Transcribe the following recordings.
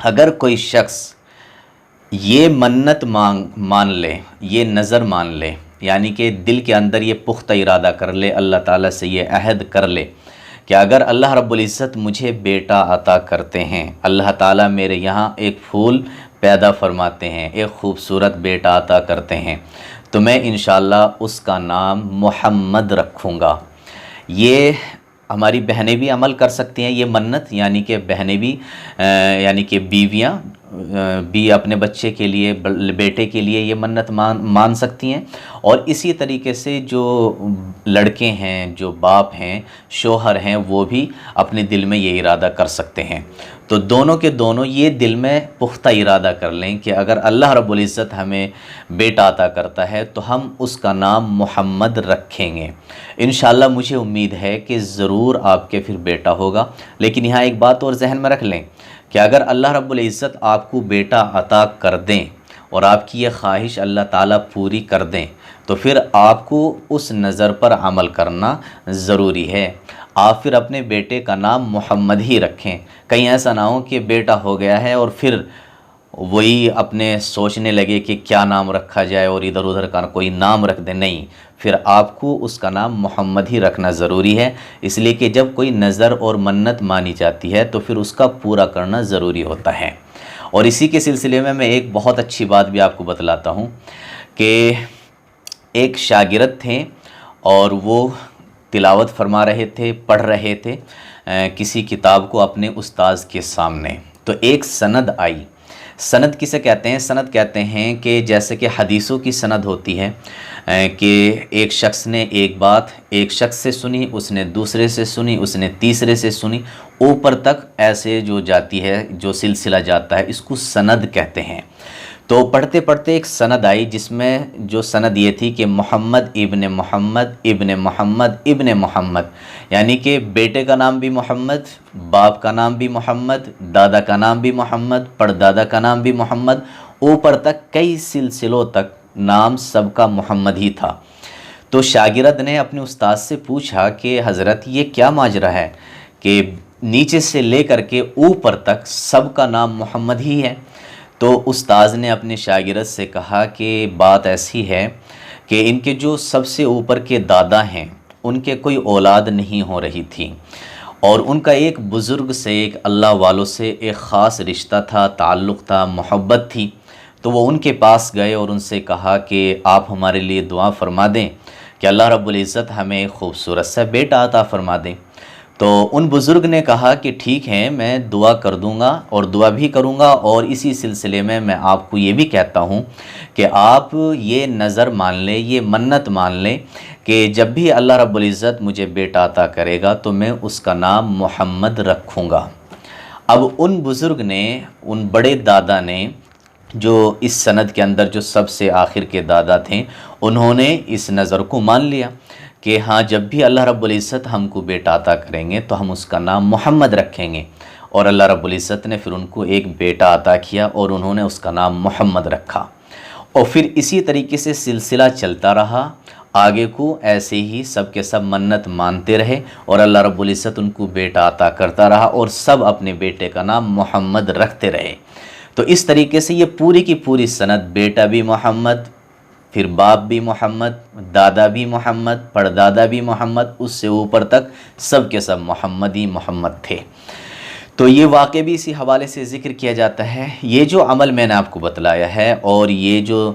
अगर कोई शख्स ये मन्नत मान ले, ये नज़र मान ले, यानी कि दिल के अंदर ये पुख्ता इरादा कर ले, अल्लाह ताला से ये अहद कर ले कि अगर अल्लाह रब्बुल इज़्ज़त मुझे बेटा अता करते हैं, अल्लाह ताला मेरे यहाँ एक फूल पैदा फरमाते हैं, एक ख़ूबसूरत बेटा अता करते हैं, तो मैं इंशाअल्लाह उसका नाम मोहम्मद रखूँगा। ये हमारी बहनें भी अमल कर सकती हैं ये मन्नत, यानी कि बहनें भी यानी कि बीवियाँ भी अपने बच्चे के लिए, बेटे के लिए ये मन्नत मान सकती हैं। और इसी तरीके से जो लड़के हैं, जो बाप हैं, शोहर हैं, वो भी अपने दिल में ये इरादा कर सकते हैं। तो दोनों के दोनों ये दिल में पुख्ता इरादा कर लें कि अगर अल्लाह रब्बुल इज़्ज़त हमें बेटा अता करता है तो हम उसका नाम मोहम्मद रखेंगे। इंशाअल्लाह मुझे उम्मीद है कि ज़रूर आपके फिर बेटा होगा। लेकिन यहाँ एक बात और जहन में रख लें कि अगर अल्लाह रब्बुल इज़्ज़त आपको बेटा अता कर दें और आपकी ये ख्वाहिश अल्लाह ताला पूरी कर दें, तो फिर आपको उस नज़र पर अमल करना ज़रूरी है। आप फिर अपने बेटे का नाम मोहम्मद ही रखें। कहीं ऐसा ना हो कि बेटा हो गया है और फिर वही अपने सोचने लगे कि क्या नाम रखा जाए और इधर उधर का कोई नाम रख दे। नहीं, फिर आपको उसका नाम मोहम्मद ही रखना ज़रूरी है, इसलिए कि जब कोई नज़र और मन्नत मानी जाती है तो फिर उसका पूरा करना ज़रूरी होता है। और इसी के सिलसिले में मैं एक बहुत अच्छी बात भी आपको बतलाता हूँ कि एक शागिर्द थे और वो तिलावत फरमा रहे थे, पढ़ रहे थे किसी किताब को अपने उस्ताद के सामने। तो एक सनद आई। सनद किसे कहते हैं? सनद कहते हैं कि जैसे कि हदीसों की सनद होती है कि एक शख्स ने एक बात एक शख्स से सुनी, उसने दूसरे से सुनी, उसने तीसरे से सुनी, ऊपर तक ऐसे जो जाती है, जो सिलसिला जाता है, इसको सनद कहते हैं। तो पढ़ते पढ़ते एक सनद आई जिसमें जो सनद ये थी कि मोहम्मद इब्ने मोहम्मद इब्ने मोहम्मद इब्ने मोहम्मद, यानी कि बेटे का नाम भी मोहम्मद, बाप का नाम भी मोहम्मद, दादा का नाम भी मोहम्मद, परदादा का नाम भी मोहम्मद, ऊपर तक कई सिलसिलों तक नाम सबका मोहम्मद ही था। तो शागिर्द ने अपने उस्ताद से पूछा कि हज़रत ये क्या माजरा है कि नीचे से लेकर के ऊपर तक सबका नाम मोहम्मद ही है। तो उस्ताद ने अपने शागिर्द से कहा कि बात ऐसी है कि इनके जो सबसे ऊपर के दादा हैं उनके कोई औलाद नहीं हो रही थी और उनका एक बुज़ुर्ग से, एक अल्लाह वालों से एक ख़ास रिश्ता था, ताल्लुक़ था, मोहब्बत थी। तो वो उनके पास गए और उनसे कहा कि आप हमारे लिए दुआ फ़रमा दें कि अल्लाह रब्बुल इज़्ज़त हमें खूबसूरत सा बेटा अता फ़रमा दें। तो उन बुज़ुर्ग ने कहा कि ठीक है, मैं दुआ कर दूंगा और दुआ भी करूंगा, और इसी सिलसिले में मैं आपको ये भी कहता हूं कि आप ये नज़र मान लें, ये मन्नत मान लें कि जब भी अल्लाह रब्बुल इज़्ज़त मुझे बेटा अता करेगा तो मैं उसका नाम मोहम्मद रखूँगा। अब उन बुज़ुर्ग ने, उन बड़े दादा ने, जो इस सनद के अंदर जो सबसे आखिर के दादा थे, उन्होंने इस नज़र को मान लिया कि हाँ, जब भी अल्लाह रब्बुल इज़्ज़त हमको बेटा अता करेंगे तो हम उसका नाम मोहम्मद रखेंगे। और अल्लाह रब्बुल इज़्ज़त ने फिर उनको एक बेटा अता किया और उन्होंने उसका नाम मोहम्मद रखा। और फिर इसी तरीके से सिलसिला चलता रहा आगे को, ऐसे ही सब के सब मन्नत मानते रहे और अल्लाह रब्बुल इज़्ज़त उनको बेटा अता करता रहा और सब अपने बेटे का नाम मोहम्मद रखते रहे। तो इस तरीके से ये पूरी की पूरी सनद, बेटा भी मोहम्मद, फिर बाप भी मोहम्मद, दादा भी मोहम्मद, परदादा भी मोहम्मद, उससे ऊपर तक सब के सब मोहम्मद ही मोहम्मद थे। तो ये वाक़े भी इसी हवाले से ज़िक्र किया जाता है। ये जो अमल मैंने आपको बतलाया है और ये जो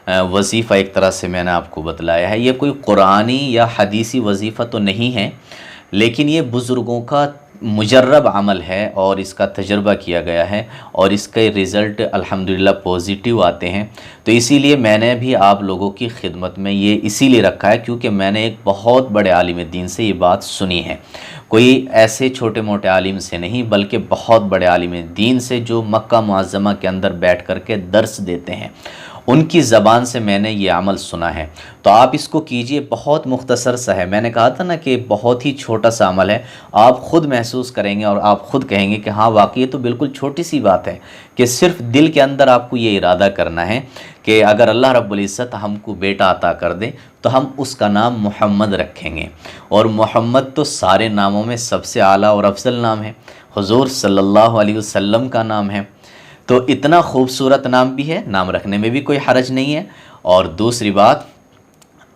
वजीफ़ा एक तरह से मैंने आपको बतलाया है, ये कोई कुरानी या हदीसी वजीफ़ा तो नहीं है, लेकिन ये बुज़ुर्गों का मुजर्रब अमल है और इसका तजर्बा किया गया है और इसके रिज़ल्ट अल्हम्दुलिल्लाह पॉजिटिव आते हैं। तो इसीलिए मैंने भी आप लोगों की खिदमत में ये इसीलिए रखा है क्योंकि मैंने एक बहुत बड़े आलिम दीन से ये बात सुनी है, कोई ऐसे छोटे मोटे आलिम से नहीं बल्कि बहुत बड़े आलिम दीन से, जो मक्का मुअज़्ज़मा के अंदर बैठ कर के दर्स देते हैं, उनकी ज़बान से मैंने ये अमल सुना है। तो आप इसको कीजिए, बहुत मुख्तसर सा है। मैंने कहा था ना कि बहुत ही छोटा सा अमल है, आप ख़ुद महसूस करेंगे और आप ख़ुद कहेंगे कि हाँ वाकई ये तो बिल्कुल छोटी सी बात है कि सिर्फ़ दिल के अंदर आपको ये इरादा करना है कि अगर अल्लाह रब्बुल इज़्ज़त हमको बेटा अता कर दे तो हम उसका नाम मोहम्मद रखेंगे। और मोहम्मद तो सारे नामों में सबसे आला और अफजल नाम है, हुज़ूर सल्लल्लाहु अलैहि वसल्लम का नाम है। तो इतना खूबसूरत नाम भी है, नाम रखने में भी कोई हरज नहीं है। और दूसरी बात,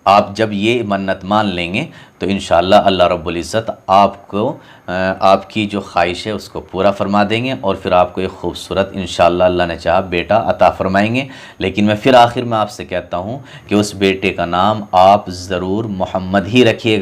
आप जब ये मन्नत मान लेंगे तो इंशाअल्लाह अल्लाह रब्बुल इज़्ज़त आपको आपकी जो ख्वाहिश है उसको पूरा फरमा देंगे, और फिर आपको एक खूबसूरत इंशाअल्लाह अल्लाह ने चाहा बेटा अता फरमाएंगे। लेकिन मैं फिर आखिर में आपसे कहता हूँ कि उस बेटे का नाम आप ज़रूर मोहम्मद ही रखिएगा।